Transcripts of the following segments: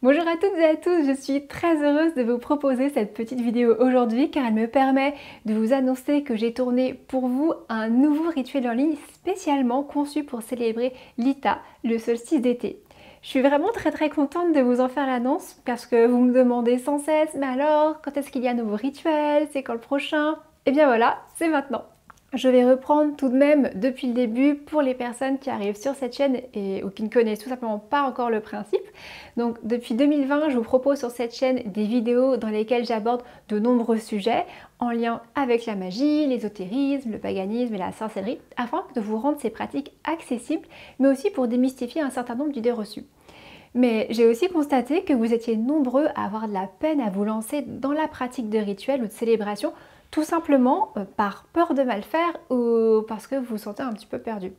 Bonjour à toutes et à tous, je suis très heureuse de vous proposer cette petite vidéo aujourd'hui car elle me permet de vous annoncer que j'ai tourné pour vous un nouveau rituel en ligne spécialement conçu pour célébrer l'Ita, le solstice d'été. Je suis vraiment très contente de vous en faire l'annonce parce que vous me demandez sans cesse, mais alors, quand est-ce qu'il y a un nouveau rituel? C'est quand le prochain? Et bien voilà, c'est maintenant. Je vais reprendre tout de même depuis le début pour les personnes qui arrivent sur cette chaîne ou qui ne connaissent tout simplement pas encore le principe. Donc depuis 2020, je vous propose sur cette chaîne des vidéos dans lesquelles j'aborde de nombreux sujets en lien avec la magie, l'ésotérisme, le paganisme et la sorcellerie, afin de vous rendre ces pratiques accessibles, mais aussi pour démystifier un certain nombre d'idées reçues. Mais j'ai aussi constaté que vous étiez nombreux à avoir de la peine à vous lancer dans la pratique de rituels ou de célébrations, tout simplement par peur de mal faire ou parce que vous vous sentez un petit peu perdu.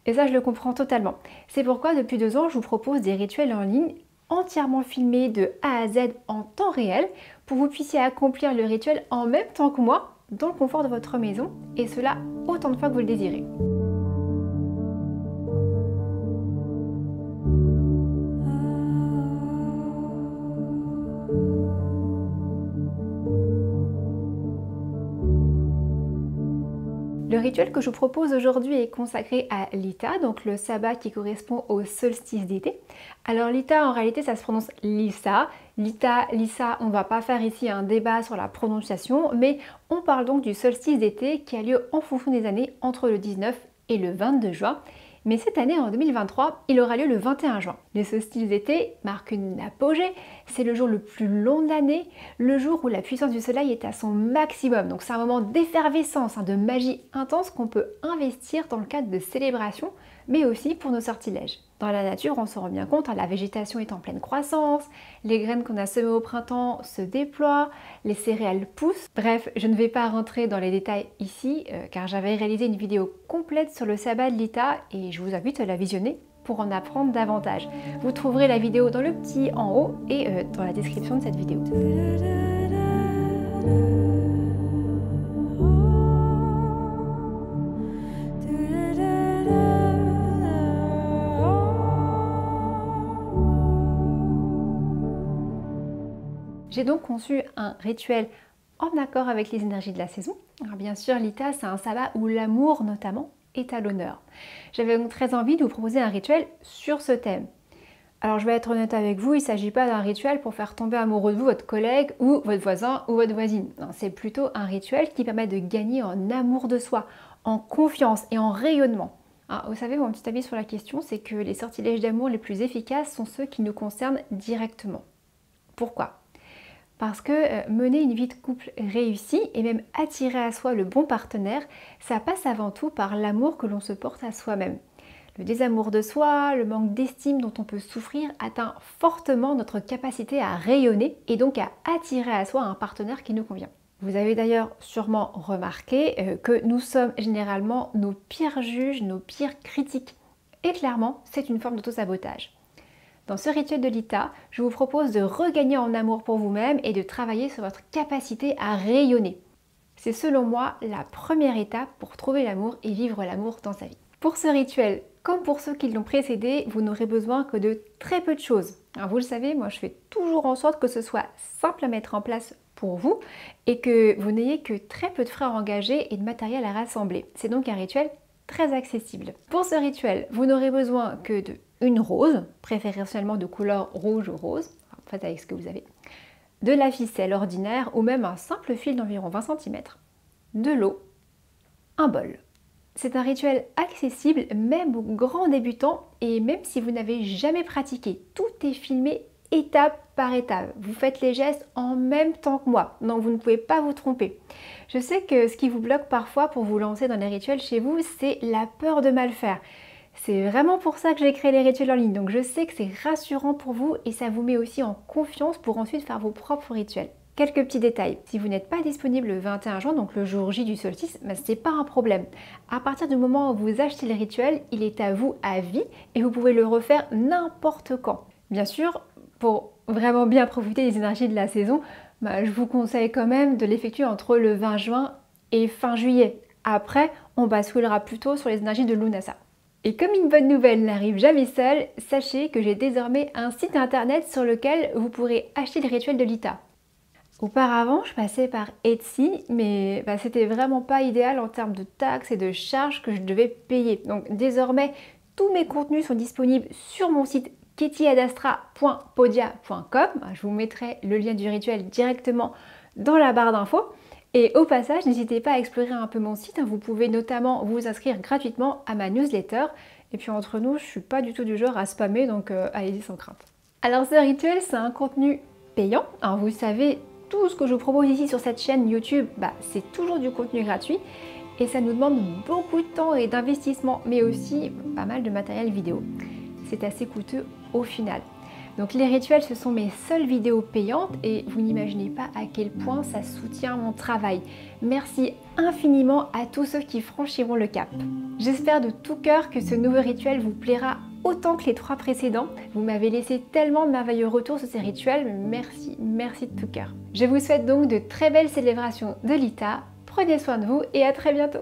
Et ça, je le comprends totalement. C'est pourquoi depuis 2 ans, je vous propose des rituels en ligne entièrement filmés de A à Z en temps réel pour que vous puissiez accomplir le rituel en même temps que moi, dans le confort de votre maison, et cela autant de fois que vous le désirez. Le rituel que je vous propose aujourd'hui est consacré à l'Ita, donc le sabbat qui correspond au solstice d'été. Alors l'Ita, en réalité, ça se prononce Lissa. L'Ita, Lissa, on ne va pas faire ici un débat sur la prononciation, mais on parle donc du solstice d'été qui a lieu en fonction des années entre le 19 et le 22 juin. Mais cette année, en 2023, il aura lieu le 21 juin. Le solstice d'été marque une apogée, c'est le jour le plus long de l'année, le jour où la puissance du soleil est à son maximum. Donc c'est un moment d'effervescence, de magie intense qu'on peut investir dans le cadre de célébrations, mais aussi pour nos sortilèges. Dans la nature, on se rend bien compte, la végétation est en pleine croissance, les graines qu'on a semées au printemps se déploient, les céréales poussent. Bref, je ne vais pas rentrer dans les détails ici, car j'avais réalisé une vidéo complète sur le sabbat de l'Ita et je vous invite à la visionner pour en apprendre davantage. Vous trouverez la vidéo dans le petit en haut et dans la description de cette vidéo. J'ai donc conçu un rituel en accord avec les énergies de la saison. Alors bien sûr, l'Ita, c'est un sabbat où l'amour notamment est à l'honneur. J'avais donc très envie de vous proposer un rituel sur ce thème. Alors je vais être honnête avec vous, il ne s'agit pas d'un rituel pour faire tomber amoureux de vous votre collègue ou votre voisin ou votre voisine. C'est plutôt un rituel qui permet de gagner en amour de soi, en confiance et en rayonnement. Alors, vous savez, mon petit avis sur la question, c'est que les sortilèges d'amour les plus efficaces sont ceux qui nous concernent directement. Pourquoi ? Parce que mener une vie de couple réussie et même attirer à soi le bon partenaire, ça passe avant tout par l'amour que l'on se porte à soi-même. Le désamour de soi, le manque d'estime dont on peut souffrir atteint fortement notre capacité à rayonner et donc à attirer à soi un partenaire qui nous convient. Vous avez d'ailleurs sûrement remarqué que nous sommes généralement nos pires juges, nos pires critiques. Et clairement, c'est une forme d'auto-sabotage. Dans ce rituel de l'Ita, je vous propose de regagner en amour pour vous-même et de travailler sur votre capacité à rayonner. C'est selon moi la première étape pour trouver l'amour et vivre l'amour dans sa vie. Pour ce rituel, comme pour ceux qui l'ont précédé, vous n'aurez besoin que de très peu de choses. Alors vous le savez, moi je fais toujours en sorte que ce soit simple à mettre en place pour vous et que vous n'ayez que très peu de frais à engager et de matériel à rassembler. C'est donc un rituel très accessible. Pour ce rituel, vous n'aurez besoin que de une rose, préférentiellement de couleur rouge ou rose, faites avec ce que vous avez, de la ficelle ordinaire ou même un simple fil d'environ 20 cm, de l'eau, un bol. C'est un rituel accessible même aux grands débutants et même si vous n'avez jamais pratiqué, tout est filmé étape par étape. Vous faites les gestes en même temps que moi, donc vous ne pouvez pas vous tromper. Je sais que ce qui vous bloque parfois pour vous lancer dans les rituels chez vous, c'est la peur de mal faire. C'est vraiment pour ça que j'ai créé les rituels en ligne, donc je sais que c'est rassurant pour vous et ça vous met aussi en confiance pour ensuite faire vos propres rituels. Quelques petits détails, si vous n'êtes pas disponible le 21 juin, donc le jour J du solstice, c'est pas un problème. À partir du moment où vous achetez le rituel, il est à vous à vie et vous pouvez le refaire n'importe quand. Bien sûr, pour vraiment bien profiter des énergies de la saison, je vous conseille quand même de l'effectuer entre le 20 juin et fin juillet. Après, on basculera plutôt sur les énergies de Lunasa. Et comme une bonne nouvelle n'arrive jamais seule, sachez que j'ai désormais un site internet sur lequel vous pourrez acheter le rituel de Lita. Auparavant, je passais par Etsy, mais c'était vraiment pas idéal en termes de taxes et de charges que je devais payer. Donc désormais, tous mes contenus sont disponibles sur mon site kettyadastra.podia.com. Je vous mettrai le lien du rituel directement dans la barre d'infos. Et au passage, n'hésitez pas à explorer un peu mon site. Vous pouvez notamment vous inscrire gratuitement à ma newsletter. Et puis entre nous, je ne suis pas du tout du genre à spammer, donc allez-y sans crainte. Alors ce rituel, c'est un contenu payant. Alors vous savez, tout ce que je vous propose ici sur cette chaîne YouTube, c'est toujours du contenu gratuit. Et ça nous demande beaucoup de temps et d'investissement, mais aussi pas mal de matériel vidéo. C'est assez coûteux au final. Donc les rituels, ce sont mes seules vidéos payantes et vous n'imaginez pas à quel point ça soutient mon travail. Merci infiniment à tous ceux qui franchiront le cap. J'espère de tout cœur que ce nouveau rituel vous plaira autant que les 3 précédents. Vous m'avez laissé tellement de merveilleux retours sur ces rituels, merci de tout cœur. Je vous souhaite donc de très belles célébrations de Lita. Prenez soin de vous et à très bientôt.